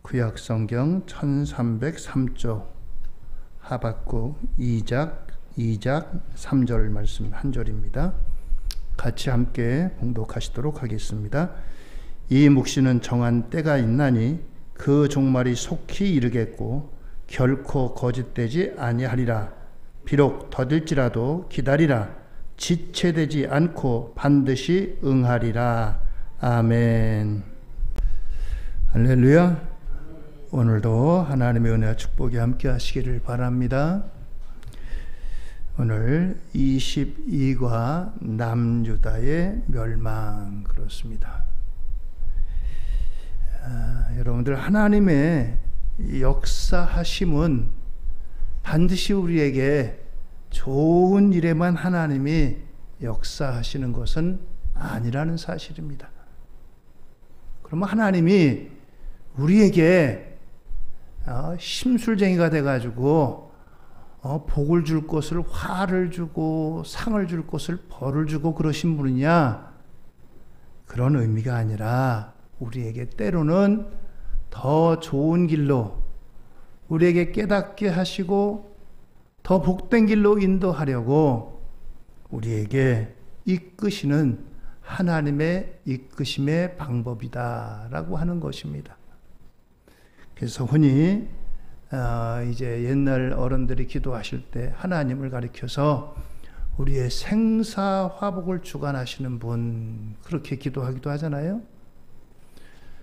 구약성경 1303쪽 하박국 2장 3절 말씀 한 절입니다. 같이 함께 봉독하시도록 하겠습니다. 이 묵시는 정한 때가 있나니 그 종말이 속히 이르겠고 결코 거짓되지 아니하리라. 비록 더딜지라도 기다리라. 지체되지 않고 반드시 응하리라. 아멘. 할렐루야. 오늘도 하나님의 은혜와 축복이 함께 하시기를 바랍니다. 오늘 22과 남유다의 멸망, 그렇습니다. 여러분들, 하나님의 역사하심은 반드시 우리에게 좋은 일에만 하나님이 역사하시는 것은 아니라는 사실입니다. 그러면 하나님이 우리에게 심술쟁이가 돼가지고 복을 줄 것을 화를 주고 상을 줄 것을 벌을 주고 그러신 분이냐? 그런 의미가 아니라 우리에게 때로는 더 좋은 길로 우리에게 깨닫게 하시고 더 복된 길로 인도하려고 우리에게 이끄시는 하나님의 이끄심의 방법이다라고 하는 것입니다. 그래서 흔히 이제 옛날 어른들이 기도하실 때 하나님을 가리켜서 우리의 생사화복을 주관하시는 분, 그렇게 기도하기도 하잖아요.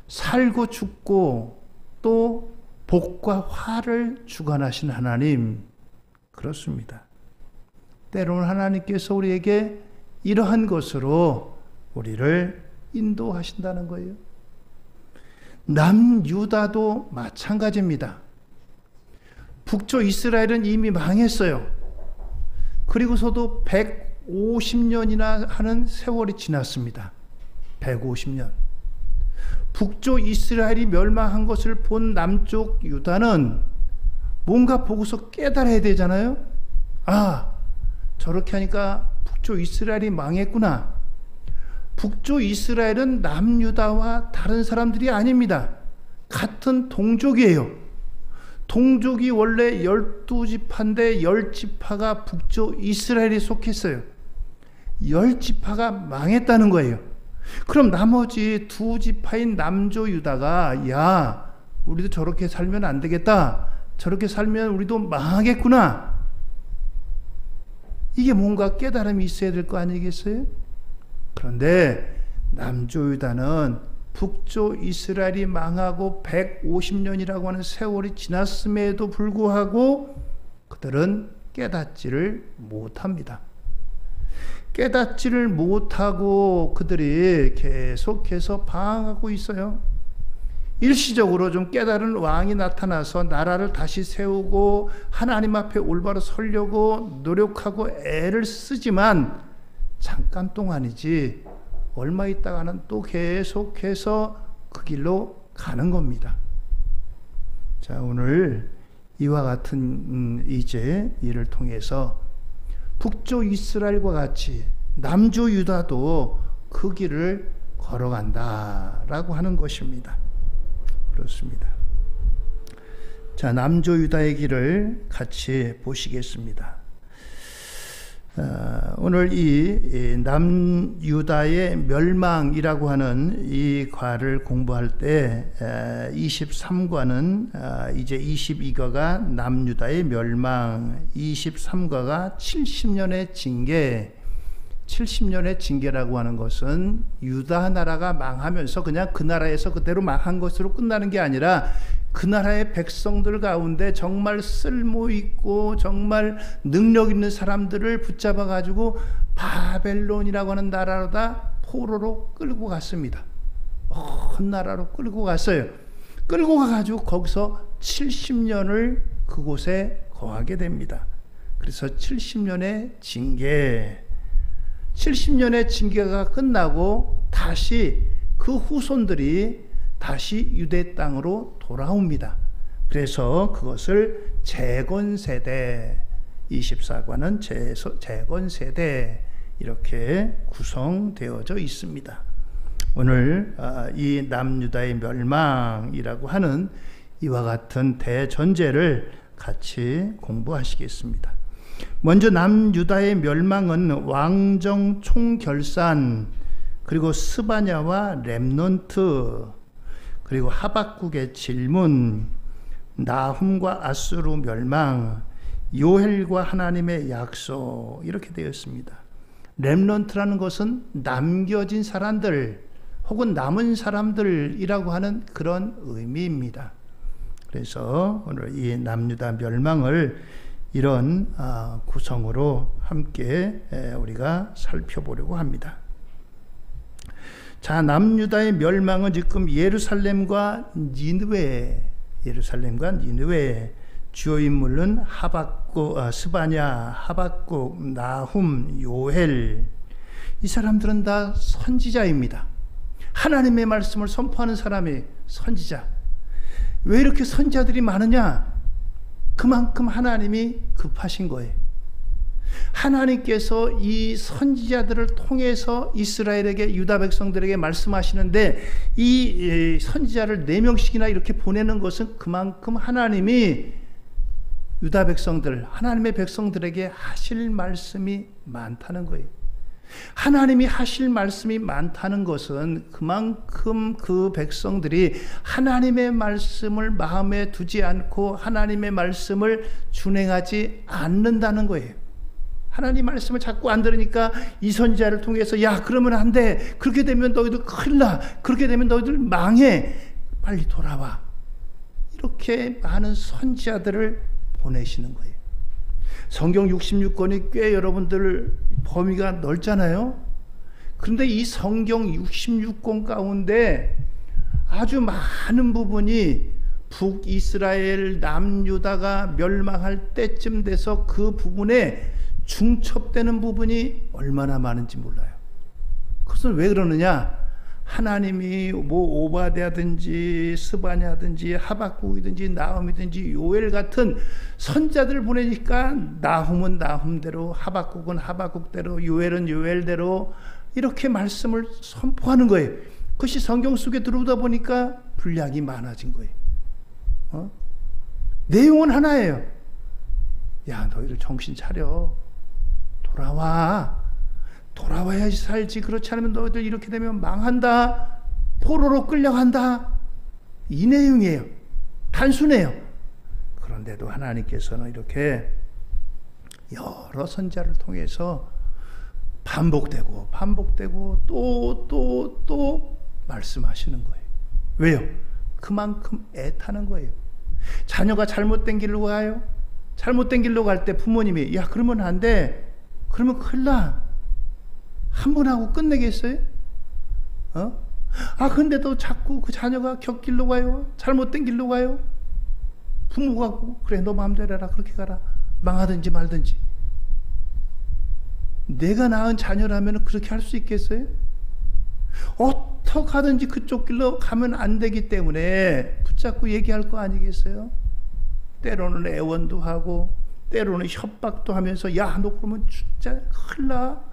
살고 죽고 또 복과 화를 주관하신 하나님, 그렇습니다. 때로는 하나님께서 우리에게 이러한 것으로 우리를 인도하신다는 거예요. 남유다도 마찬가지입니다. 북쪽 이스라엘은 이미 망했어요. 그리고서도 150년이나 하는 세월이 지났습니다. 150년. 북쪽 이스라엘이 멸망한 것을 본 남쪽 유다는 뭔가 보고서 깨달아야 되잖아요. 아, 저렇게 하니까 북쪽 이스라엘이 망했구나. 북쪽 이스라엘은 남유다와 다른 사람들이 아닙니다. 같은 동족이에요. 동족이 원래 12지파인데 10지파가 북쪽 이스라엘에 속했어요. 10지파가 망했다는 거예요. 그럼 나머지 2지파인 남조 유다가, 야, 우리도 저렇게 살면 안 되겠다. 저렇게 살면 우리도 망하겠구나. 이게 뭔가 깨달음이 있어야 될 거 아니겠어요? 그런데 남조 유다는 북쪽 이스라엘이 망하고 150년이라고 하는 세월이 지났음에도 불구하고 그들은 깨닫지를 못합니다. 깨닫지를 못하고 그들이 계속해서 방황하고 있어요. 일시적으로 좀 깨달은 왕이 나타나서 나라를 다시 세우고 하나님 앞에 올바로 서려고 노력하고 애를 쓰지만 잠깐 동안이지 얼마 있다가는 또 계속해서 그 길로 가는 겁니다. 자, 오늘 이와 같은 이제 이를 통해서 북쪽 이스라엘과 같이 남조 유다도 그 길을 걸어간다라고 하는 것입니다. 그렇습니다. 자, 남조 유다의 길을 같이 보시겠습니다. 오늘 이 남유다의 멸망이라고 하는 이 과를 공부할 때 23과는 이제 22과가 남유다의 멸망, 23과가 70년의 징계. 70년의 징계라고 하는 것은 유다 나라가 망하면서 그냥 그 나라에서 그대로 망한 것으로 끝나는 게 아니라 그 나라의 백성들 가운데 정말 쓸모있고 정말 능력 있는 사람들을 붙잡아 가지고 바벨론이라고 하는 나라로다 포로로 끌고 갔습니다. 먼 나라로 끌고 갔어요. 끌고 가가지고 거기서 70년을 그곳에 거하게 됩니다. 그래서 70년의 징계, 70년의 징계가 끝나고 다시 그 후손들이 다시 유대 땅으로 돌아옵니다. 그래서 그것을 재건세대, 24과는 재건세대 이렇게 구성되어져 있습니다. 오늘 이 남유다의 멸망이라고 하는 이와 같은 대전제를 같이 공부하시겠습니다. 먼저 남유다의 멸망은 왕정 총결산, 그리고 스바냐와 렘넌트, 그리고 하박국의 질문, 나훔과 아수르 멸망, 요엘과 하나님의 약속, 이렇게 되어 있습니다. 렘넌트라는 것은 남겨진 사람들 혹은 남은 사람들이라고 하는 그런 의미입니다. 그래서 오늘 이 남유다 멸망을 이런 구성으로 함께 우리가 살펴보려고 합니다. 자, 남유다의 멸망은 지금 예루살렘과 니느웨, 주요 인물은 하박국, 스바냐, 하박국, 나훔, 요엘, 이 사람들은 다 선지자입니다. 하나님의 말씀을 선포하는 사람이 선지자. 왜 이렇게 선지자들이 많으냐? 그만큼 하나님이 급하신 거예요. 하나님께서 이 선지자들을 통해서 이스라엘에게, 유다 백성들에게 말씀하시는데, 이 선지자를 4명씩이나 이렇게 보내는 것은 그만큼 하나님이 유다 백성들, 하나님의 백성들에게 하실 말씀이 많다는 거예요. 하나님이 하실 말씀이 많다는 것은 그만큼 그 백성들이 하나님의 말씀을 마음에 두지 않고 하나님의 말씀을 준행하지 않는다는 거예요. 하나님 말씀을 자꾸 안 들으니까 이 선지자를 통해서, 야, 그러면 안 돼. 그렇게 되면 너희들 큰일 나. 그렇게 되면 너희들 망해. 빨리 돌아와. 이렇게 많은 선지자들을 보내시는 거예요. 성경 66권이 꽤 여러분들 범위가 넓잖아요. 그런데 이 성경 66권 가운데 아주 많은 부분이 북이스라엘, 남유다가 멸망할 때쯤 돼서 그 부분에 중첩되는 부분이 얼마나 많은지 몰라요. 그것은 왜 그러느냐? 하나님이 뭐 오바댜든지 스바냐든지 하박국이든지 나훔이든지 요엘 같은 선자들을 보내니까 나훔은 나훔대로, 하박국은 하박국대로, 요엘은 요엘대로 이렇게 말씀을 선포하는 거예요. 그것이 성경 속에 들어오다 보니까 분량이 많아진 거예요. 내용은 하나예요. 야, 너희들 정신 차려. 돌아와야지 살지. 그렇지 않으면 너희들 이렇게 되면 망한다. 포로로 끌려간다. 이 내용이에요. 단순해요. 그런데도 하나님께서는 이렇게 여러 선지자를 통해서 반복되고 또 말씀하시는 거예요. 왜요? 그만큼 애타는 거예요. 자녀가 잘못된 길로 가요. 잘못된 길로 갈 때 부모님이, 야, 그러면 안 돼. 그러면 큰일 나. 한 번 하고 끝내겠어요? 근데도 자꾸 그 자녀가 격길로 가요. 잘못된 길로 가요. 부모가, 그래, 너 마음대로 해라. 그렇게 가라. 망하든지 말든지. 내가 낳은 자녀라면 그렇게 할 수 있겠어요? 어떻게 하든지 그쪽 길로 가면 안 되기 때문에 붙잡고 얘기할 거 아니겠어요? 때로는 애원도 하고, 때로는 협박도 하면서, 야, 너 그러면 진짜 큰일 나.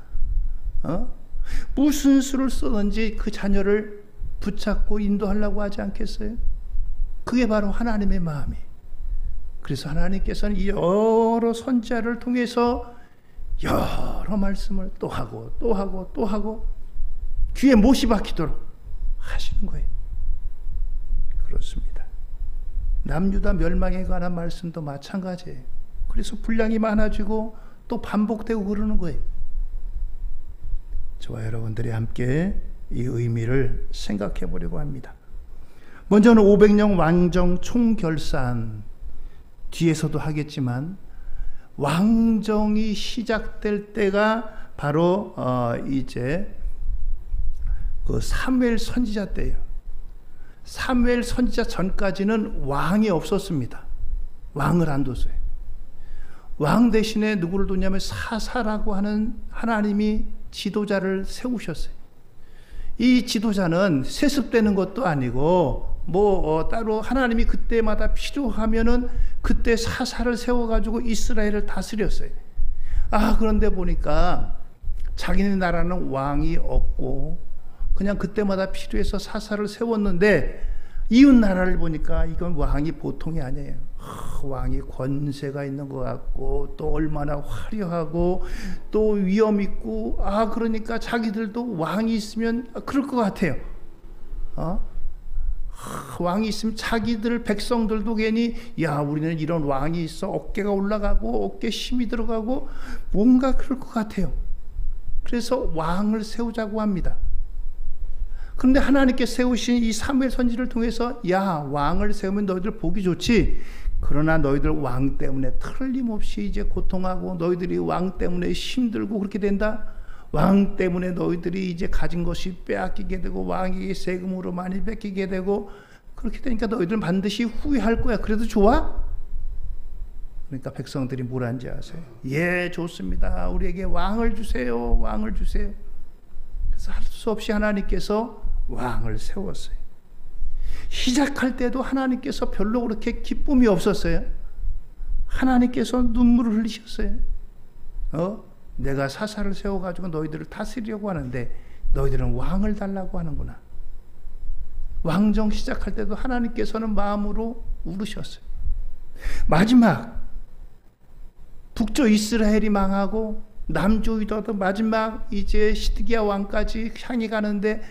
무슨 수를 쓰든지 그 자녀를 붙잡고 인도하려고 하지 않겠어요? 그게 바로 하나님의 마음이에요. 그래서 하나님께서는 이 여러 선지자를 통해서 여러 말씀을 또 하고 귀에 못이 박히도록 하시는 거예요. 그렇습니다. 남유다 멸망에 관한 말씀도 마찬가지예요. 그래서 분량이 많아지고 또 반복되고 그러는 거예요. 저와 여러분들이 함께 이 의미를 생각해 보려고 합니다. 먼저는 500년 왕정 총결산, 뒤에서도 하겠지만 왕정이 시작될 때가 바로 이제 그 사무엘 선지자 때예요. 사무엘 선지자 전까지는 왕이 없었습니다. 왕을 안 뒀어요. 왕 대신에 누구를 뒀냐면 사사라고 하는 하나님이 지도자를 세우셨어요. 이 지도자는 세습되는 것도 아니고 따로 하나님이 그때마다 필요하면은 그때 사사를 세워가지고 이스라엘을 다스렸어요. 그런데 보니까 자기네 나라는 왕이 없고 그냥 그때마다 필요해서 사사를 세웠는데 이웃 나라를 보니까 이건 왕이 보통이 아니에요. 왕이 권세가 있는 것 같고 또 얼마나 화려하고 또 위엄 있고 그러니까 자기들도 왕이 있으면 그럴 것 같아요. 왕이 있으면 자기들 백성들도 괜히 야 우리는 이런 왕이 있어 어깨가 올라가고 어깨에 힘이 들어가고 뭔가 그럴 것 같아요. 그래서 왕을 세우자고 합니다. 그런데 하나님께 세우신 이 사무엘 선지를 통해서 야 왕을 세우면 너희들 보기 좋지, 그러나 너희들 왕 때문에 틀림없이 이제 고통하고 너희들이 왕 때문에 힘들고 그렇게 된다. 왕 때문에 너희들이 이제 가진 것이 빼앗기게 되고 왕에게 세금으로 많이 뺏기게 되고 그렇게 되니까 너희들 반드시 후회할 거야. 그래도 좋아? 그러니까 백성들이 뭘 한지 아세요? 예, 좋습니다. 우리에게 왕을 주세요. 왕을 주세요. 그래서 할 수 없이 하나님께서 왕을 세웠어요. 시작할 때도 하나님께서 별로 그렇게 기쁨이 없었어요. 하나님께서 눈물을 흘리셨어요. 내가 사사를 세워가지고 너희들을 다스리려고 하는데 너희들은 왕을 달라고 하는구나. 왕정 시작할 때도 하나님께서는 마음으로 울으셨어요. 마지막 북쪽 이스라엘이 망하고 남쪽 유다도 마지막 이제 시드기야 왕까지 향해 가는데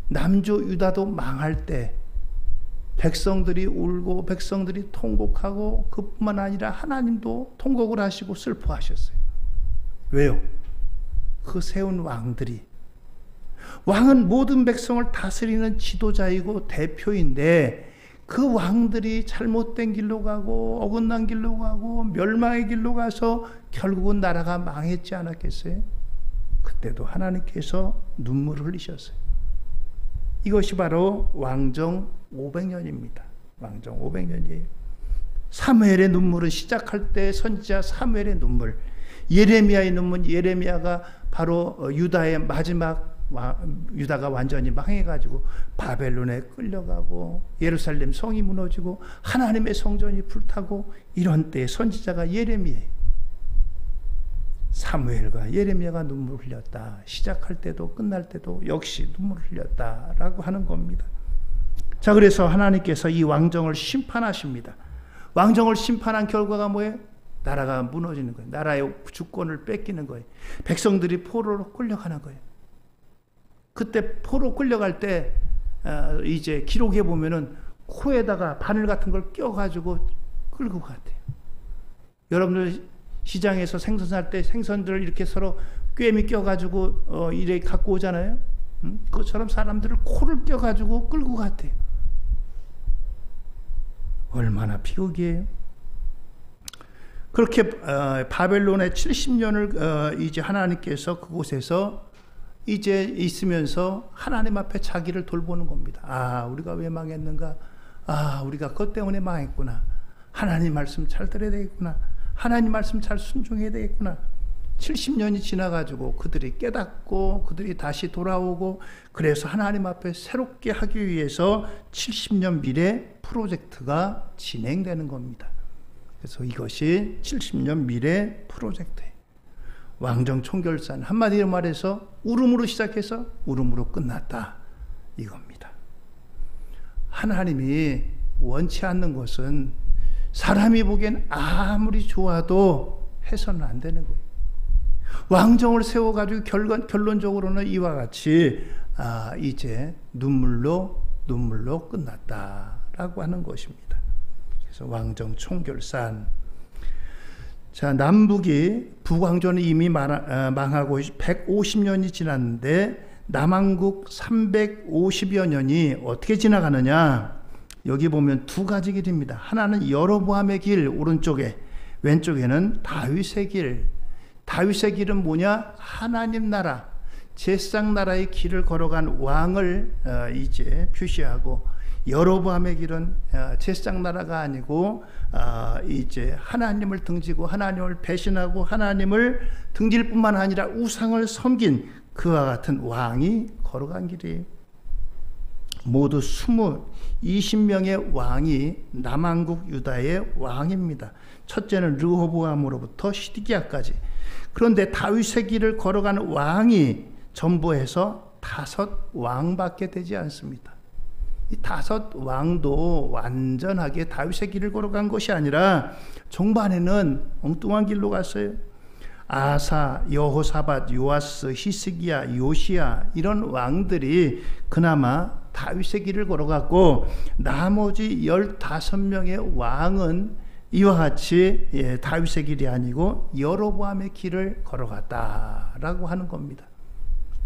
남쪽 유다도 망할 때 백성들이 울고 백성들이 통곡하고 그뿐만 아니라 하나님도 통곡을 하시고 슬퍼하셨어요. 왜요? 그 세운 왕들이, 왕은 모든 백성을 다스리는 지도자이고 대표인데 그 왕들이 잘못된 길로 가고 어긋난 길로 가고 멸망의 길로 가서 결국은 나라가 망했지 않았겠어요? 그때도 하나님께서 눈물을 흘리셨어요. 이것이 바로 왕정 500년입니다. 왕정 500년이에요. 사무엘의 눈물은 시작할 때 선지자 사무엘의 눈물, 예레미야의 눈물, 예레미야가 바로 유다의 마지막 유다가 완전히 망해가지고 바벨론에 끌려가고 예루살렘 성이 무너지고 하나님의 성전이 불타고 이런 때에 선지자가 예레미야예요. 사무엘과 예레미야가 눈물을 흘렸다. 시작할 때도 끝날 때도 역시 눈물을 흘렸다라고 하는 겁니다. 자, 그래서 하나님께서 이 왕정을 심판하십니다. 왕정을 심판한 결과가 뭐예요? 나라가 무너지는 거예요. 나라의 주권을 뺏기는 거예요. 백성들이 포로로 끌려가는 거예요. 그때 포로 끌려갈 때 이제 기록해 보면은 코에다가 바늘 같은 걸 껴가지고 끌고 갔대요. 여러분들 시장에서 생선 살 때 생선들을 이렇게 서로 꿰미 껴가지고 이래 갖고 오잖아요. 그것처럼 사람들을 코를 껴가지고 끌고 갔대요. 얼마나 비극이에요. 그렇게 바벨론의 70년을 이제 하나님께서 그곳에서 이제 있으면서 하나님 앞에 자기를 돌보는 겁니다. 우리가 왜 망했는가? 우리가 그것 때문에 망했구나. 하나님 말씀 잘 들어야 되겠구나. 하나님 말씀 잘 순종해야 되겠구나. 70년이 지나가지고 그들이 깨닫고 그들이 다시 돌아오고 그래서 하나님 앞에 새롭게 하기 위해서 70년 미래 프로젝트가 진행되는 겁니다. 그래서 이것이 70년 미래 프로젝트예요. 왕정 총결산, 한마디로 말해서 울음으로 시작해서 울음으로 끝났다, 이겁니다. 하나님이 원치 않는 것은 사람이 보기엔 아무리 좋아도 해서는 안 되는 거예요. 왕정을 세워가지고 결론적으로는 이와 같이 이제 눈물로 끝났다라고 하는 것입니다. 그래서 왕정 총결산. 자, 남북이 북왕조는 이미 망하고 150년이 지났는데 남왕국 350여 년이 어떻게 지나가느냐? 여기 보면 두 가지 길입니다. 하나는 여로보암의 길 오른쪽에, 왼쪽에는 다윗의 길. 다윗의 길은 뭐냐? 하나님 나라, 제사장 나라의 길을 걸어간 왕을 이제 표시하고, 여로보암의 길은 제사장 나라가 아니고 이제 하나님을 등지고 하나님을 배신하고 하나님을 등질 뿐만 아니라 우상을 섬긴 그와 같은 왕이 걸어간 길이에요. 모두 20명의 왕이 남왕국 유다의 왕입니다. 첫째는 르호보암으로부터 시드기야까지. 그런데 다윗의 길을 걸어가는 왕이 전부해서 다섯 왕밖에 되지 않습니다. 이 다섯 왕도 완전하게 다윗의 길을 걸어간 것이 아니라 종반에는 엉뚱한 길로 갔어요. 아사, 여호사밧, 요아스, 히스기야, 요시야 이런 왕들이 그나마 다윗의 길을 걸어갔고 나머지 15명의 왕은 이와 같이 다윗의 길이 아니고 여로보암의 길을 걸어갔다라고 하는 겁니다.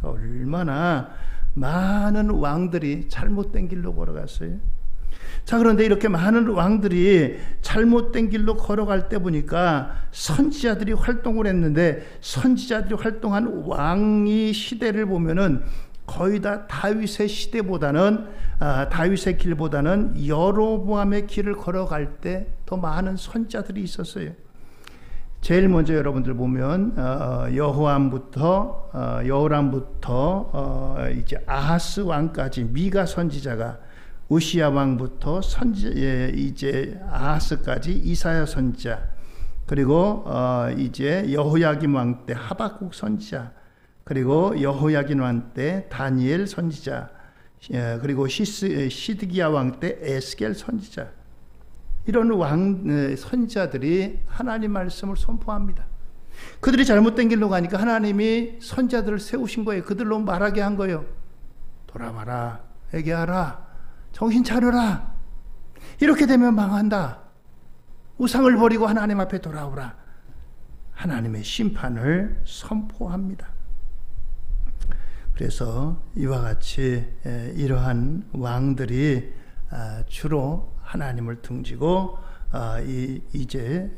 얼마나 많은 왕들이 잘못된 길로 걸어갔어요. 자, 그런데 이렇게 많은 왕들이 잘못된 길로 걸어갈 때 보니까 선지자들이 활동을 했는데 선지자들이 활동한 왕의 시대를 보면은 거의 다 다윗의 시대보다는 다윗의 길보다는 여로보암의 길을 걸어갈 때 더 많은 선지자들이 있었어요. 제일 먼저 여러분들 보면 여호람부터 이제 아하스 왕까지 미가 선지자가 우시야 왕부터 이제 아하스까지 이사야 선지자, 그리고 이제 여호야김 왕 때 하박국 선지자, 그리고 여호야긴 왕 때 다니엘 선지자, 그리고 시드기야 왕 때 에스겔 선지자, 이런 왕 선지자들이 하나님 말씀을 선포합니다. 그들이 잘못된 길로 가니까 하나님이 선지자들을 세우신 거예요. 그들로 말하게 한 거예요. 돌아와라, 회개하라, 정신 차려라. 이렇게 되면 망한다. 우상을 버리고 하나님 앞에 돌아오라. 하나님의 심판을 선포합니다. 그래서 이와 같이 이러한 왕들이 주로 하나님을 등지고 이제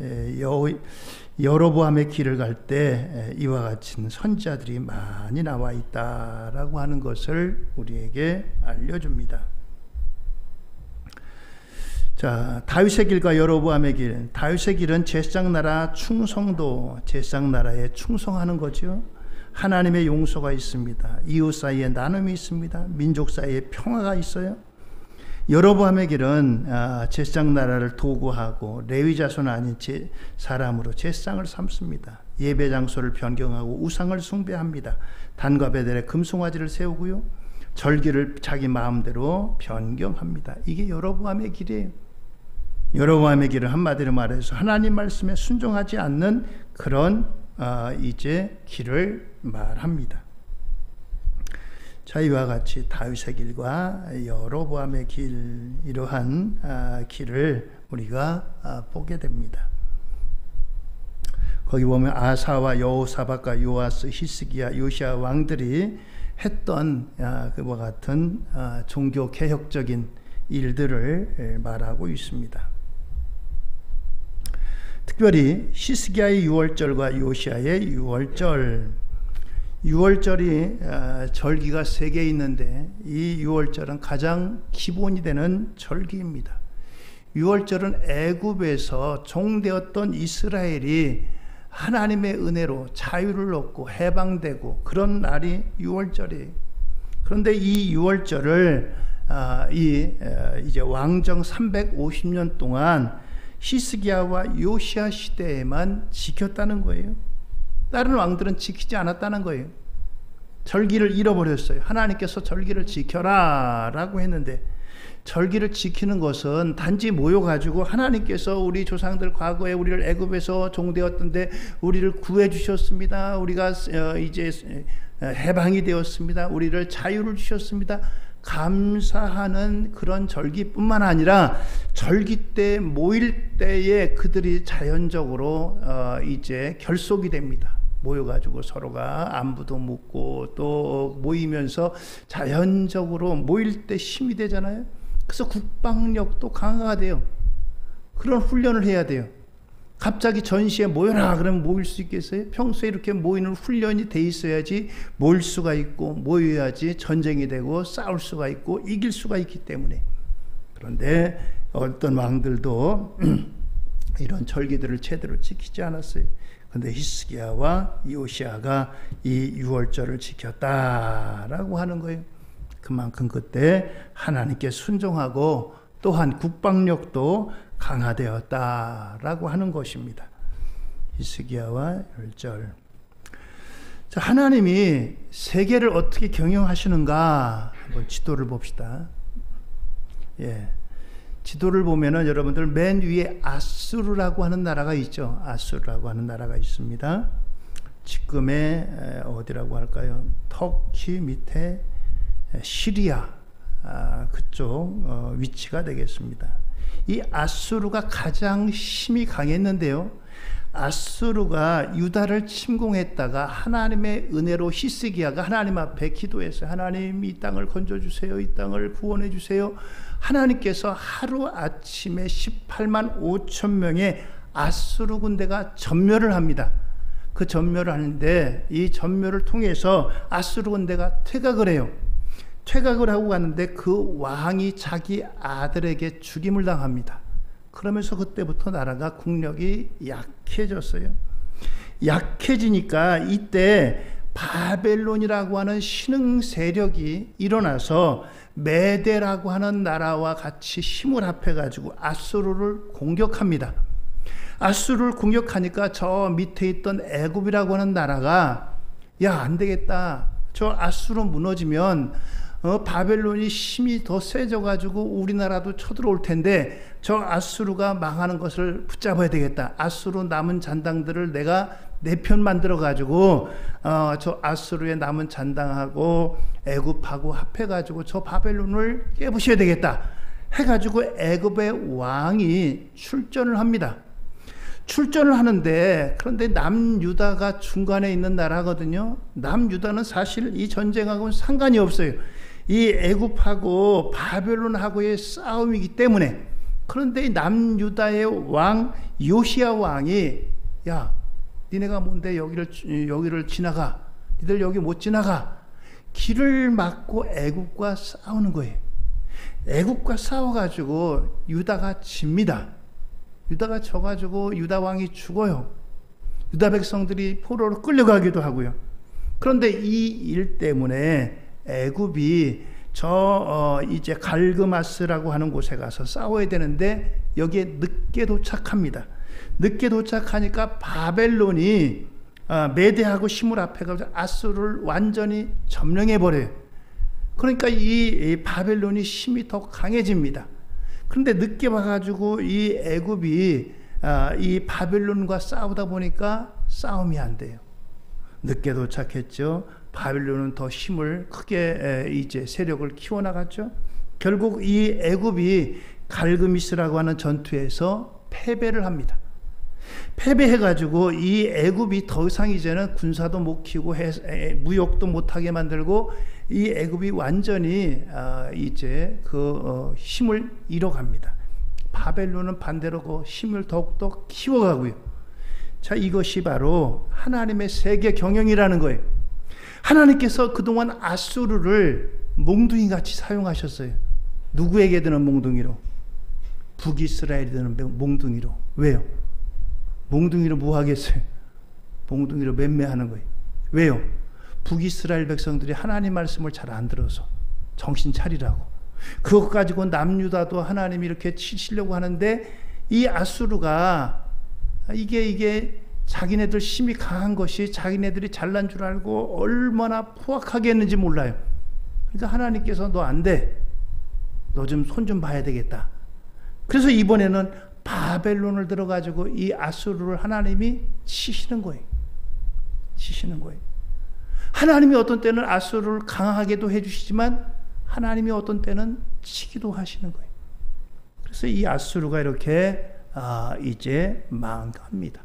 여로보암의 길을 갈 때 이와 같은 선지자들이 많이 나와 있다라고 하는 것을 우리에게 알려줍니다. 자, 다윗의 길과 여로보암의 길. 다윗의 길은 제사장나라 충성도, 제사장나라에 충성하는 거죠. 하나님의 용서가 있습니다. 이웃 사이에 나눔이 있습니다. 민족 사이에 평화가 있어요. 여로보암의 길은 제사장 나라를 도구하고 레위 자손 아닌 사람으로 제사장을 삼습니다. 예배 장소를 변경하고 우상을 숭배합니다. 단과 베델에 금송아지를 세우고요. 절기를 자기 마음대로 변경합니다. 이게 여로보암의 길이에요. 여로보암의 길은 한마디로 말해서 하나님 말씀에 순종하지 않는 그런 이제 길을 말합니다. 자, 이와 같이 다윗의 길과 여로보암의 길, 이러한 길을 우리가 보게 됩니다. 거기 보면 아사와 여호사밧과 요아스, 히스기야, 요시야 왕들이 했던 그와 같은 종교 개혁적인 일들을 말하고 있습니다. 특별히 히스기야의 유월절과 요시야의 유월절, 유월절이 절기가 3개 있는데 이 유월절은 가장 기본이 되는 절기입니다. 유월절은 애굽에서 종되었던 이스라엘이 하나님의 은혜로 자유를 얻고 해방되고 그런 날이 유월절이에요. 그런데 이 유월절을 이제 왕정 350년 동안 히스기야와 요시야 시대에만 지켰다는 거예요. 다른 왕들은 지키지 않았다는 거예요. 절기를 잃어버렸어요. 하나님께서 절기를 지켜라 라고 했는데 절기를 지키는 것은 단지 모여가지고 하나님께서 우리 조상들 과거에 우리를 애굽에서 종되었던데 우리를 구해 주셨습니다. 우리가 이제 해방이 되었습니다. 우리를 자유를 주셨습니다. 감사하는 그런 절기뿐만 아니라 절기 때 모일 때에 그들이 자연적으로 이제 결속이 됩니다. 모여가지고 서로가 안부도 묻고 또 모이면서 자연적으로 모일 때 힘이 되잖아요. 그래서 국방력도 강화가 돼요. 그런 훈련을 해야 돼요. 갑자기 전시에 모여라 그러면 모일 수 있겠어요? 평소에 이렇게 모이는 훈련이 돼 있어야지 모일 수가 있고 모여야지 전쟁이 되고 싸울 수가 있고 이길 수가 있기 때문에. 그런데 어떤 왕들도 이런 절기들을 제대로 지키지 않았어요. 그런데 히스기야와 요시야가 이 유월절을 지켰다라고 하는 거예요. 그만큼 그때 하나님께 순종하고 또한 국방력도 강화되었다라고 하는 것입니다. 히스기야와 열절. 자, 하나님이 세계를 어떻게 경영하시는가 한번 지도를 봅시다. 예. 지도를 보면은 여러분들 맨 위에 아수르라고 하는 나라가 있죠. 아수르라고 하는 나라가 있습니다. 지금의 어디라고 할까요? 터키 밑에 시리아 그쪽 위치가 되겠습니다. 이 아수르가 가장 힘이 강했는데요. 아수르가 유다를 침공했다가 하나님의 은혜로 히스기야가 하나님 앞에 기도했어요. 하나님, 이 땅을 건져주세요. 이 땅을 구원해 주세요. 하나님께서 하루아침에 18만 5천 명의 아수르 군대가 전멸을 합니다. 그 전멸을 하는데 이 전멸을 통해서 아수르 군대가 퇴각을 해요. 퇴각을 하고 가는데 그 왕이 자기 아들에게 죽임을 당합니다. 그러면서 그때부터 나라가 국력이 약해졌어요. 약해지니까 이때 바벨론이라고 하는 신흥 세력이 일어나서 메대라고 하는 나라와 같이 힘을 합해가지고 아수르를 공격합니다. 아수르를 공격하니까 저 밑에 있던 애굽이라고 하는 나라가 야, 안 되겠다. 저 아수르 무너지면 바벨론이 힘이 더 세져가지고 우리나라도 쳐들어올 텐데 저 아수르가 망하는 것을 붙잡아야 되겠다. 아수르 남은 잔당들을 내가 내 편 만들어가지고 저 아수르의 남은 잔당하고 애굽하고 합해가지고 저 바벨론을 깨부셔야 되겠다 해가지고 애굽의 왕이 출전을 합니다. 출전을 하는데 그런데 남유다가 중간에 있는 나라거든요. 남유다는 사실 이 전쟁하고는 상관이 없어요. 이 애굽하고 바벨론하고의 싸움이기 때문에. 그런데 남유다의 왕 요시야 왕이 야, 니네가 뭔데 여기를 지나가? 니들 여기 못 지나가? 길을 막고 애굽과 싸우는 거예요. 애굽과 싸워가지고 유다가 집니다. 유다가 져가지고 유다 왕이 죽어요. 유다 백성들이 포로로 끌려가기도 하고요. 그런데 이 일 때문에 애굽이 이제 갈그마스라고 하는 곳에 가서 싸워야 되는데 여기에 늦게 도착합니다. 늦게 도착하니까 바벨론이 메대하고 힘을 합해가지고 아수르를 완전히 점령해버려요. 그러니까 이 바벨론이 힘이 더 강해집니다. 그런데 늦게 와가지고 이 애굽이 이 바벨론과 싸우다 보니까 싸움이 안 돼요. 늦게 도착했죠. 바벨론은 더 힘을 크게 이제 세력을 키워나갔죠. 결국 이 애굽이 갈그미스라고 하는 전투에서 패배를 합니다. 패배해가지고 이 애굽이 더 이상 이제는 군사도 못 키우고 무역도 못하게 만들고 이 애굽이 완전히 이제 힘을 잃어갑니다. 바벨론은 반대로 그 힘을 더욱더 키워가고요. 자, 이것이 바로 하나님의 세계 경영이라는 거예요. 하나님께서 그동안 아수르를 몽둥이같이 사용하셨어요. 누구에게 드는 몽둥이로? 북이스라엘이 드는 몽둥이로. 왜요? 몽둥이로 뭐 하겠어요? 몽둥이로 맴매하는 거예요. 왜요? 북이스라엘 백성들이 하나님 말씀을 잘 안 들어서 정신 차리라고. 그것 가지고 남유다도 하나님이 이렇게 치시려고 하는데 이 아수르가 이게 자기네들 힘이 강한 것이 자기네들이 잘난 줄 알고 얼마나 포악하게 했는지 몰라요. 그러니까 하나님께서 너 안 돼. 너 좀 손 좀 봐야 되겠다. 그래서 이번에는 바벨론을 들어가지고 이 아수르를 하나님이 치시는 거예요. 치시는 거예요. 하나님이 어떤 때는 아수르를 강하게도 해주시지만 하나님이 어떤 때는 치기도 하시는 거예요. 그래서 이 아수르가 이렇게 이제 망합니다.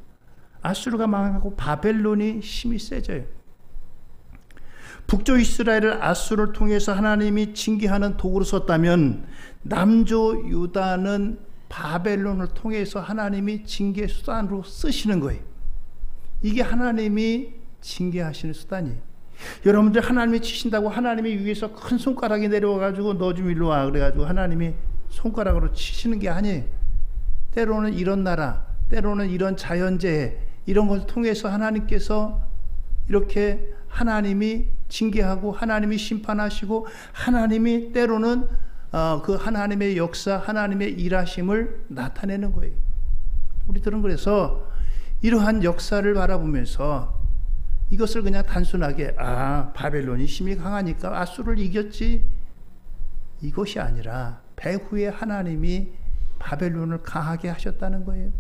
아수르가 망하고 바벨론이 힘이 세져요. 북조 이스라엘을 아수르를 통해서 하나님이 징계하는 도구로 썼다면 남조 유다는 바벨론을 통해서 하나님이 징계 수단으로 쓰시는 거예요. 이게 하나님이 징계하시는 수단이에요. 여러분들 하나님이 치신다고 하나님이 위에서 큰 손가락이 내려와가지고 너 좀 일로 와 그래가지고 하나님이 손가락으로 치시는 게 아니에요. 때로는 이런 나라, 때로는 이런 자연재해 이런 것을 통해서 하나님께서 이렇게 하나님이 징계하고 하나님이 심판하시고 하나님이 때로는 그 하나님의 역사, 하나님의 일하심을 나타내는 거예요. 우리들은 그래서 이러한 역사를 바라보면서 이것을 그냥 단순하게 바벨론이 힘이 강하니까 아수르를 이겼지, 이것이 아니라 배후에 하나님이 바벨론을 강하게 하셨다는 거예요.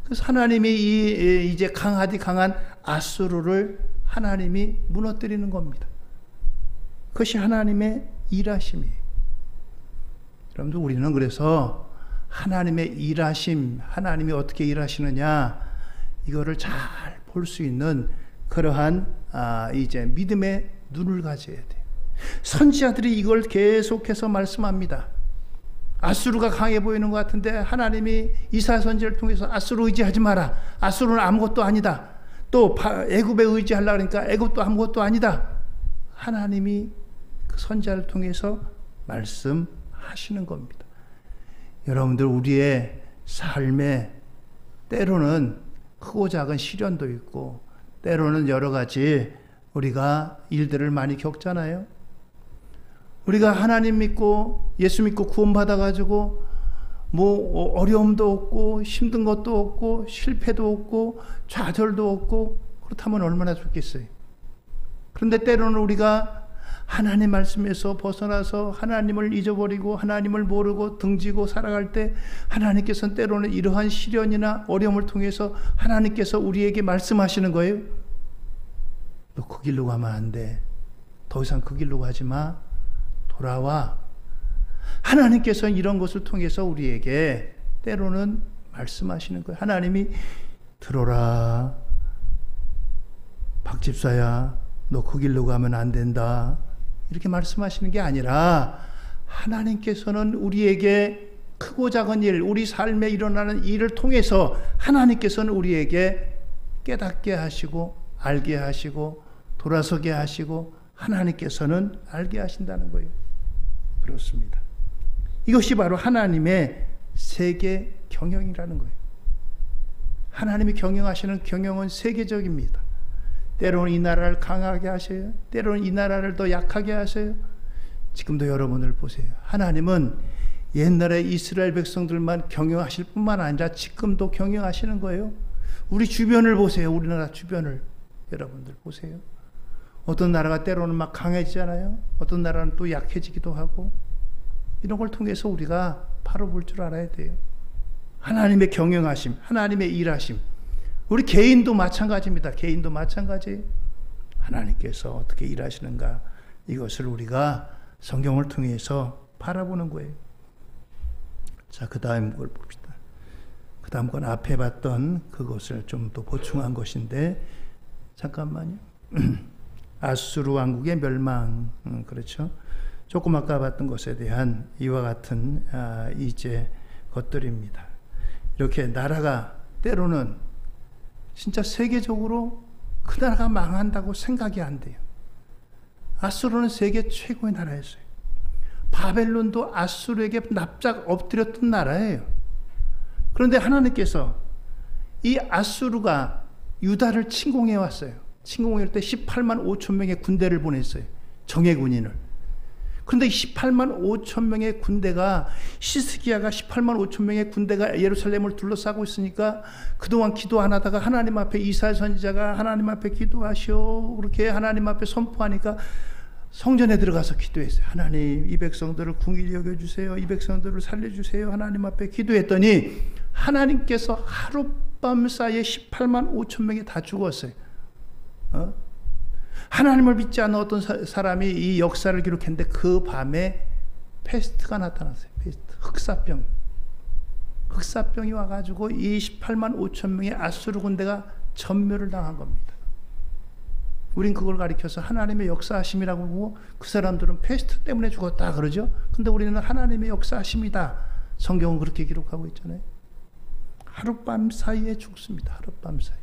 그래서 하나님이 이제 강하디 강한 아수르를 하나님이 무너뜨리는 겁니다. 그것이 하나님의 일하심이에요. 여러분들, 우리는 그래서 하나님의 일하심, 하나님이 어떻게 일하시느냐, 이거를 잘 볼 수 있는 그러한 이제 믿음의 눈을 가져야 돼요. 선지자들이 이걸 계속해서 말씀합니다. 아수르가 강해 보이는 것 같은데 하나님이 이사야 선지자를 통해서 아수르 의지하지 마라. 아수르는 아무것도 아니다. 또 애굽에 의지하려고 하니까 애굽도 아무것도 아니다. 하나님이 그 선지자를 통해서 말씀하시는 겁니다. 여러분들, 우리의 삶에 때로는 크고 작은 시련도 있고 때로는 여러 가지 우리가 일들을 많이 겪잖아요. 우리가 하나님 믿고 예수 믿고 구원받아 가지고 뭐 어려움도 없고 힘든 것도 없고 실패도 없고 좌절도 없고 그렇다면 얼마나 좋겠어요. 그런데 때로는 우리가 하나님 말씀에서 벗어나서 하나님을 잊어버리고 하나님을 모르고 등지고 살아갈 때 하나님께서는 때로는 이러한 시련이나 어려움을 통해서 하나님께서 우리에게 말씀하시는 거예요. 너 그 길로 가면 안 돼. 더 이상 그 길로 가지 마. 돌아와. 하나님께서는 이런 것을 통해서 우리에게 때로는 말씀하시는 거예요. 하나님이 들어라. 박집사야, 너 그 길로 가면 안 된다. 이렇게 말씀하시는 게 아니라 하나님께서는 우리에게 크고 작은 일, 우리 삶에 일어나는 일을 통해서 하나님께서는 우리에게 깨닫게 하시고 알게 하시고 돌아서게 하시고 하나님께서는 알게 하신다는 거예요. 그렇습니다. 이것이 바로 하나님의 세계 경영이라는 거예요. 하나님이 경영하시는 경영은 세계적입니다. 때로는 이 나라를 강하게 하셔요. 때로는 이 나라를 더 약하게 하셔요. 지금도 여러분을 보세요. 하나님은 옛날에 이스라엘 백성들만 경영하실 뿐만 아니라 지금도 경영하시는 거예요. 우리 주변을 보세요. 우리나라 주변을 여러분들 보세요. 어떤 나라가 때로는 막 강해지잖아요. 어떤 나라는 또 약해지기도 하고, 이런 걸 통해서 우리가 바로 볼 줄 알아야 돼요. 하나님의 경영하심, 하나님의 일하심. 우리 개인도 마찬가지입니다. 개인도 마찬가지예요. 하나님께서 어떻게 일하시는가, 이것을 우리가 성경을 통해서 바라보는 거예요. 자, 그 다음 걸 봅시다. 그 다음 건 앞에 봤던 그것을 좀 더 보충한 것인데, 잠깐만요. 아수르 왕국의 멸망, 그렇죠. 조금 아까 봤던 것에 대한 이와 같은 이제 것들입니다. 이렇게 나라가 때로는 진짜 세계적으로 그 나라가 망한다고 생각이 안 돼요. 아수르는 세계 최고의 나라였어요. 바벨론도 아수르에게 납작 엎드렸던 나라예요. 그런데 하나님께서 이 아수르가 유다를 침공해 왔어요. 침공할 때 18만 5천 명의 군대를 보냈어요. 정예군인을. 그런데 18만 5천 명의 군대가, 히스기야가 18만 5천 명의 군대가 예루살렘을 둘러싸고 있으니까 그동안 기도 안 하다가 하나님 앞에 이사야 선지자가 하나님 앞에 기도하시오, 그렇게 하나님 앞에 선포하니까 성전에 들어가서 기도했어요. 하나님, 이 백성들을 긍휼히 여겨주세요. 이 백성들을 살려주세요. 하나님 앞에 기도했더니 하나님께서 하룻밤 사이에 18만 5천 명이 다 죽었어요. 하나님을 믿지 않는 어떤 사람이 이 역사를 기록했는데 그 밤에 페스트가 나타났어요. 페스트, 흑사병이 와가지고 이 18만 5천 명의 아수르 군대가 전멸을 당한 겁니다. 우린 그걸 가리켜서 하나님의 역사하심이라고 보고 그 사람들은 페스트 때문에 죽었다 그러죠. 근데 우리는 하나님의 역사하심이다. 성경은 그렇게 기록하고 있잖아요. 하룻밤 사이에 죽습니다. 하룻밤 사이.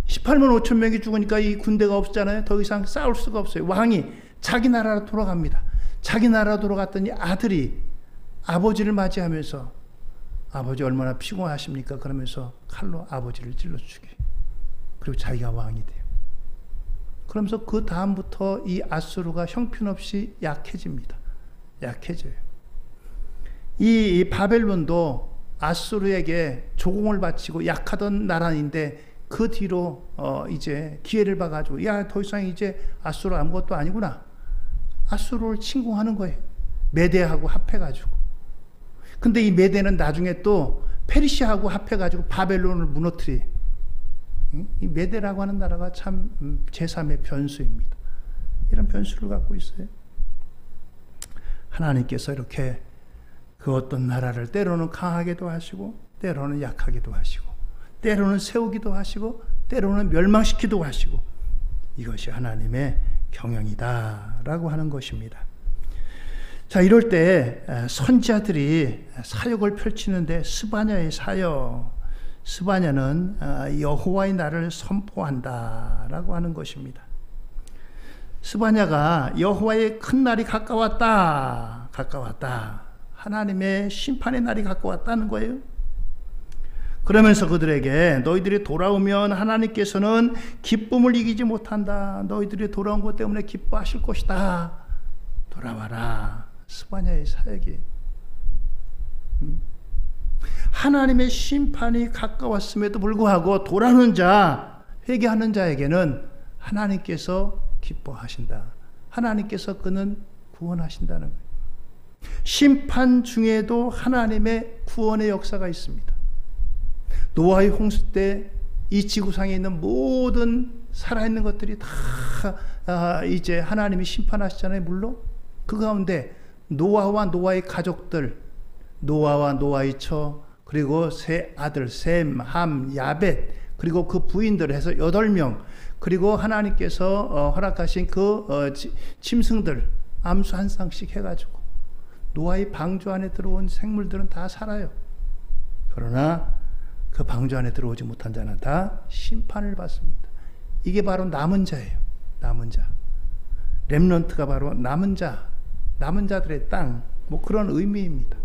18만 5천 명이 죽으니까 이 군대가 없잖아요. 더 이상 싸울 수가 없어요. 왕이 자기 나라로 돌아갑니다. 자기 나라로 돌아갔더니 아들이 아버지를 맞이하면서, 아버지 얼마나 피곤하십니까? 그러면서 칼로 아버지를 찔러 죽여요. 그리고 자기가 왕이 돼요. 그러면서 그 다음부터 이 아수르가 형편없이 약해집니다. 약해져요. 이 바벨론도 아수르에게 조공을 바치고 약하던 나라인데 그 뒤로 이제 기회를 봐가지고 야, 더 이상 이제 아수르 아무것도 아니구나. 아수르를 침공하는 거예요. 메대하고 합해가지고. 근데 이 메대는 나중에 또 페르시아하고 합해가지고 바벨론을 무너뜨리. 이 메대라고 하는 나라가 참 제3의 변수입니다. 이런 변수를 갖고 있어요. 하나님께서 이렇게 그 어떤 나라를 때로는 강하게도 하시고 때로는 약하게도 하시고 때로는 세우기도 하시고 때로는 멸망시키기도 하시고 이것이 하나님의 경영이다라고 하는 것입니다. 자, 이럴 때 선지자들이 사역을 펼치는데 스바냐의 사역, 스바냐는 여호와의 날을 선포한다라고 하는 것입니다. 스바냐가 여호와의 큰 날이 가까웠다. 하나님의 심판의 날이 가까웠다는 거예요. 그러면서 그들에게 너희들이 돌아오면 하나님께서는 기쁨을 이기지 못한다. 너희들이 돌아온 것 때문에 기뻐하실 것이다. 돌아와라. 스바냐의 사역이. 하나님의 심판이 가까웠음에도 불구하고 돌아오는 자, 회개하는 자에게는 하나님께서 기뻐하신다. 하나님께서 그는 구원하신다는 거예요. 심판 중에도 하나님의 구원의 역사가 있습니다. 노아의 홍수 때 이 지구상에 있는 모든 살아있는 것들이 다 이제 하나님이 심판하시잖아요. 물론 그 가운데 노아와 노아의 가족들, 노아와 노아의 처, 그리고 세 아들 셈, 함, 야벳, 그리고 그 부인들 해서 8명, 그리고 하나님께서 허락하신 그 짐승들 암수 한 쌍씩 해가지고 노아의 방주 안에 들어온 생물들은 다 살아요. 그러나 그 방주 안에 들어오지 못한 자는 다 심판을 받습니다. 이게 바로 남은 자예요. 남은 자. 렘넌트가 바로 남은 자, 남은 자들의 땅, 뭐 그런 의미입니다.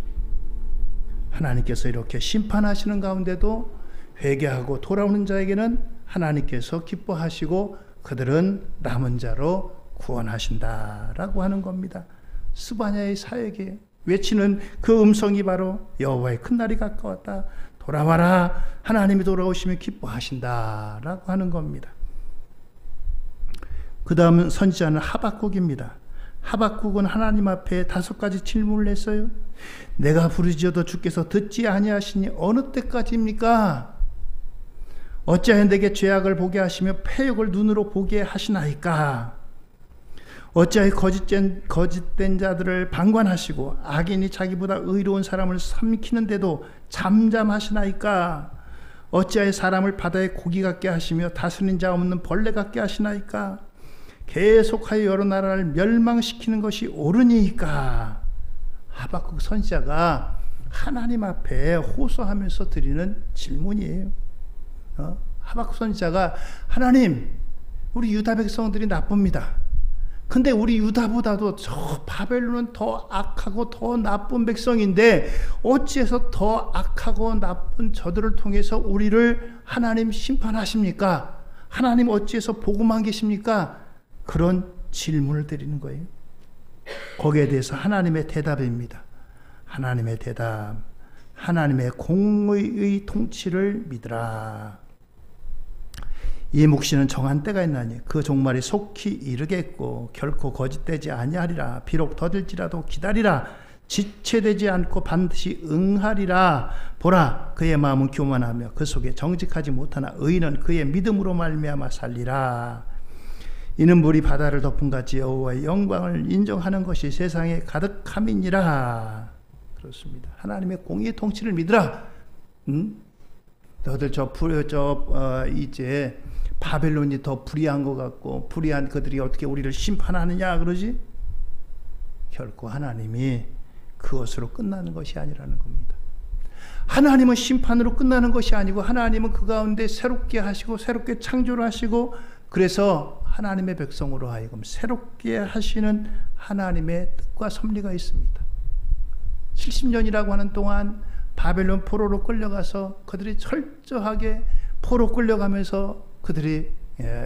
하나님께서 이렇게 심판하시는 가운데도 회개하고 돌아오는 자에게는 하나님께서 기뻐하시고 그들은 남은 자로 구원하신다라고 하는 겁니다. 스바냐의 사역에 외치는 그 음성이 바로 여호와의 큰 날이 가까웠다. 돌아와라. 하나님이 돌아오시면 기뻐하신다라고 하는 겁니다. 그 다음은 선지자는 하박국입니다. 하박국은 하나님 앞에 5가지 질문을 했어요. 내가 부르짖어도 주께서 듣지 아니하시니 어느 때까지입니까? 어찌하여 내게 죄악을 보게 하시며 패역을 눈으로 보게 하시나이까? 어찌하여 거짓된 자들을 방관하시고 악인이 자기보다 의로운 사람을 삼키는데도 잠잠하시나이까? 어찌하여 사람을 바다의 고기 같게 하시며 다스린 자 없는 벌레 같게 하시나이까? 계속하여 여러 나라를 멸망시키는 것이 옳으니까? 하박국 선지자가 하나님 앞에 호소하면서 드리는 질문이에요. 하박국 선지자가 하나님, 우리 유다 백성들이 나쁩니다. 근데 우리 유다보다도 저 바벨론은 더 악하고 더 나쁜 백성인데 어찌해서 더 악하고 나쁜 저들을 통해서 우리를 하나님 심판하십니까? 하나님 어찌해서 보고만 계십니까? 그런 질문을 드리는 거예요. 거기에 대해서 하나님의 대답입니다. 하나님의 대답, 하나님의 공의의 통치를 믿으라. 이 묵시는 정한 때가 있나니 그 종말이 속히 이르겠고 결코 거짓되지 아니하리라. 비록 더딜지라도 기다리라. 지체되지 않고 반드시 응하리라. 보라, 그의 마음은 교만하며 그 속에 정직하지 못하나 의인은 그의 믿음으로 말미암아 살리라. 이는 물이 바다를 덮은 같이 여호와의 영광을 인정하는 것이 세상에 가득함이니라. 그렇습니다. 하나님의 공의의 통치를 믿으라. 너들 이제 바벨론이 더 불의한 것 같고 불의한 그들이 어떻게 우리를 심판하느냐 그러지? 결코 하나님이 그것으로 끝나는 것이 아니라는 겁니다. 하나님은 심판으로 끝나는 것이 아니고 하나님은 그 가운데 새롭게 하시고 새롭게 창조를 하시고 그래서 하나님의 백성으로 하여금 새롭게 하시는 하나님의 뜻과 섭리가 있습니다. 70년이라고 하는 동안 바벨론 포로로 끌려가서 그들이 철저하게 포로 끌려가면서 그들이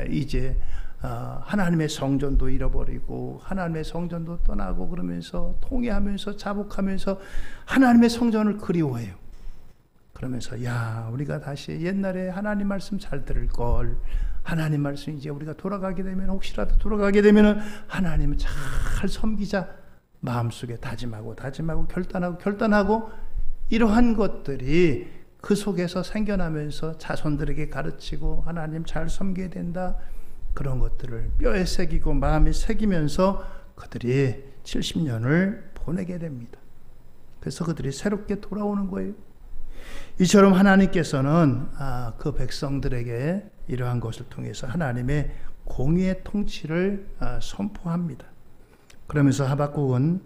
이제 하나님의 성전도 잃어버리고 하나님의 성전도 떠나고 그러면서 통회하면서 자복하면서 하나님의 성전을 그리워해요. 그러면서 야, 우리가 다시 옛날에 하나님 말씀 잘 들을 걸. 하나님 말씀 이제 우리가 돌아가게 되면, 혹시라도 돌아가게 되면 하나님을 잘 섬기자. 마음속에 다짐하고 결단하고 이러한 것들이 그 속에서 생겨나면서 자손들에게 가르치고 하나님 잘 섬겨야 된다. 그런 것들을 뼈에 새기고 마음에 새기면서 그들이 70년을 보내게 됩니다. 그래서 그들이 새롭게 돌아오는 거예요. 이처럼 하나님께서는 그 백성들에게 이러한 것을 통해서 하나님의 공의의 통치를 선포합니다. 그러면서 하박국은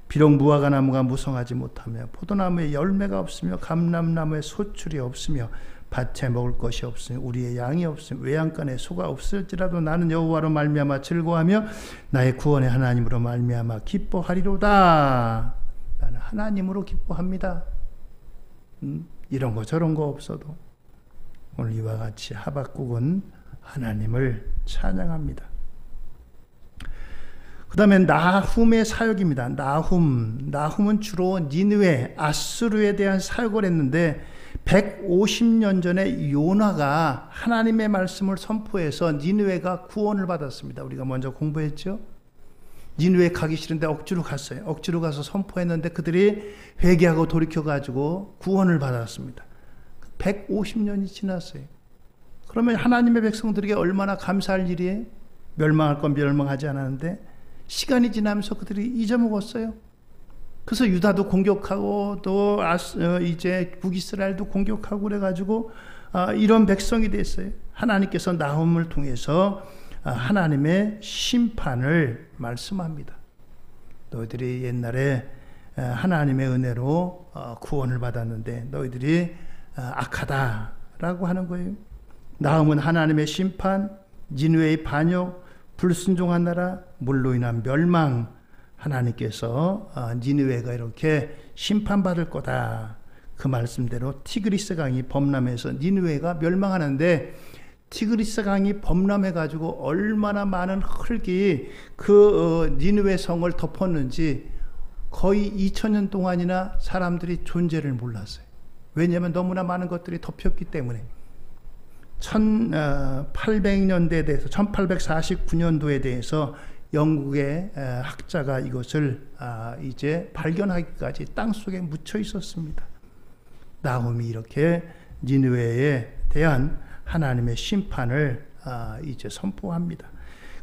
비록 무화과나무가 무성하지 못하며 포도나무에 열매가 없으며 감람나무에 소출이 없으며 밭에 먹을 것이 없으며 우리의 양이 없으며 외양간에 소가 없을지라도 나는 여호와로 말미암아 즐거워하며 나의 구원의 하나님으로 말미암아 기뻐하리로다. 나는 하나님으로 기뻐합니다. 이런 거 저런 거 없어도 오늘 이와 같이 하박국은 하나님을 찬양합니다. 그 다음에 나훔의 사역입니다. 나훔은 주로 니느웨, 아수르에 대한 사역을 했는데 150년 전에 요나가 하나님의 말씀을 선포해서 니느웨가 구원을 받았습니다. 우리가 먼저 공부했죠. 니느웨 가기 싫은데 억지로 갔어요. 억지로 가서 선포했는데 그들이 회개하고 돌이켜가지고 구원을 받았습니다. 150년이 지났어요. 그러면 하나님의 백성들에게 얼마나 감사할 일이에요? 멸망할 건 멸망하지 않았는데 시간이 지나면서 그들이 잊어먹었어요. 그래서 유다도 공격하고 또 이제 북이스라엘도 공격하고 그래가지고 이런 백성이 됐어요. 하나님께서 나훔을 통해서 하나님의 심판을 말씀합니다. 너희들이 옛날에 하나님의 은혜로 구원을 받았는데 너희들이 악하다라고 하는 거예요. 나훔은 하나님의 심판, 니느웨의 반역, 불순종한 나라, 물로 인한 멸망, 하나님께서 니느웨가 이렇게 심판받을 거다. 그 말씀대로 티그리스 강이 범람해서 니느웨가 멸망하는데 티그리스 강이 범람해가지고 얼마나 많은 흙이 그 니느웨 성을 덮었는지 거의 2000년 동안이나 사람들이 존재를 몰랐어요. 왜냐하면 너무나 많은 것들이 덮였기 때문에. 1800년대에 대해서 1849년도에 대해서 영국의 학자가 이것을 이제 발견하기까지 땅속에 묻혀 있었습니다. 나훔이 이렇게 니느웨에 대한 하나님의 심판을 이제 선포합니다.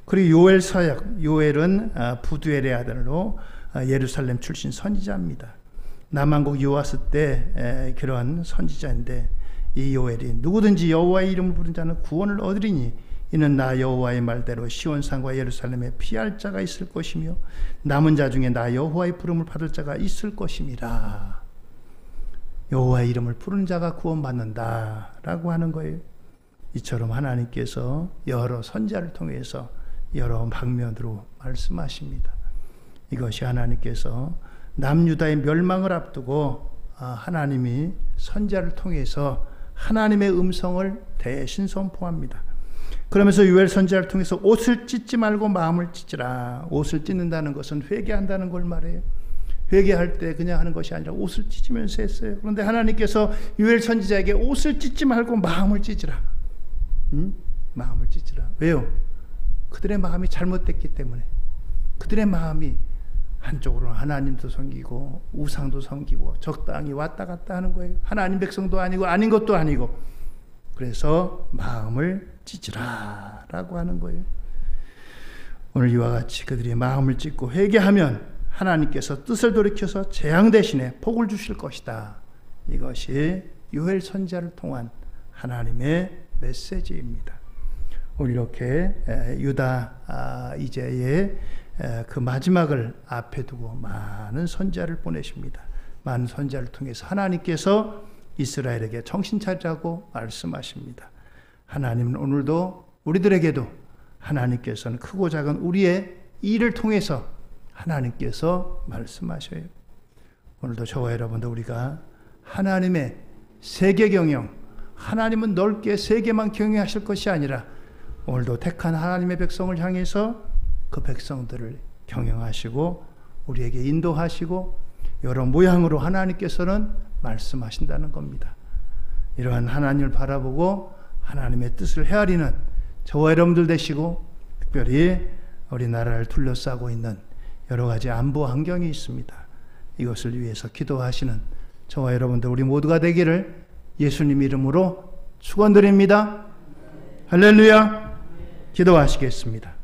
그리고 요엘 사역, 요엘은 부두엘의 아들로 예루살렘 출신 선지자입니다. 남왕국 요아스 때 그런 선지자인데 이 요엘이 누구든지 여호와의 이름을 부른 자는 구원을 얻으리니 이는 나 여호와의 말대로 시온산과 예루살렘에 피할 자가 있을 것이며 남은 자 중에 나 여호와의 부름을 받을 자가 있을 것임이라. 여호와의 이름을 부르는 자가 구원받는다라고 하는 거예요. 이처럼 하나님께서 여러 선지자를 통해서 여러 방면으로 말씀하십니다. 이것이 하나님께서 남유다의 멸망을 앞두고 하나님이 선지자를 통해서 하나님의 음성을 대신 선포합니다. 그러면서 요엘 선지자를 통해서 옷을 찢지 말고 마음을 찢으라. 옷을 찢는다는 것은 회개한다는 걸 말해요. 회개할 때 그냥 하는 것이 아니라 옷을 찢으면서 했어요. 그런데 하나님께서 요엘 선지자에게 옷을 찢지 말고 마음을 찢으라. 마음을 찢으라. 왜요? 그들의 마음이 잘못됐기 때문에. 그들의 마음이 한쪽으로는 하나님도 섬기고 우상도 섬기고 적당히 왔다 갔다 하는 거예요. 하나님 백성도 아니고 아닌 것도 아니고. 그래서 마음을 찢으라 라고 하는 거예요. 오늘 이와 같이 그들이 마음을 찢고 회개하면 하나님께서 뜻을 돌이켜서 재앙 대신에 복을 주실 것이다. 이것이 요엘 선지자를 통한 하나님의 메시지입니다. 오늘 이렇게 유다 이제의 그 마지막을 앞에 두고 많은 선지자를 보내십니다. 많은 선지자를 통해서 하나님께서 이스라엘에게 정신 차리라고 말씀하십니다. 하나님은 오늘도 우리들에게도 하나님께서는 크고 작은 우리의 일을 통해서 하나님께서 말씀하셔요. 오늘도 저와 여러분도 우리가 하나님의 세계 경영, 하나님은 넓게 세계만 경영하실 것이 아니라 오늘도 택한 하나님의 백성을 향해서 그 백성들을 경영하시고 우리에게 인도하시고 여러 모양으로 하나님께서는 말씀하신다는 겁니다. 이러한 하나님을 바라보고 하나님의 뜻을 헤아리는 저와 여러분들 되시고, 특별히 우리나라를 둘러싸고 있는 여러 가지 안보 환경이 있습니다. 이것을 위해서 기도하시는 저와 여러분들 우리 모두가 되기를 예수님 이름으로 축원드립니다. 할렐루야. 기도하시겠습니다.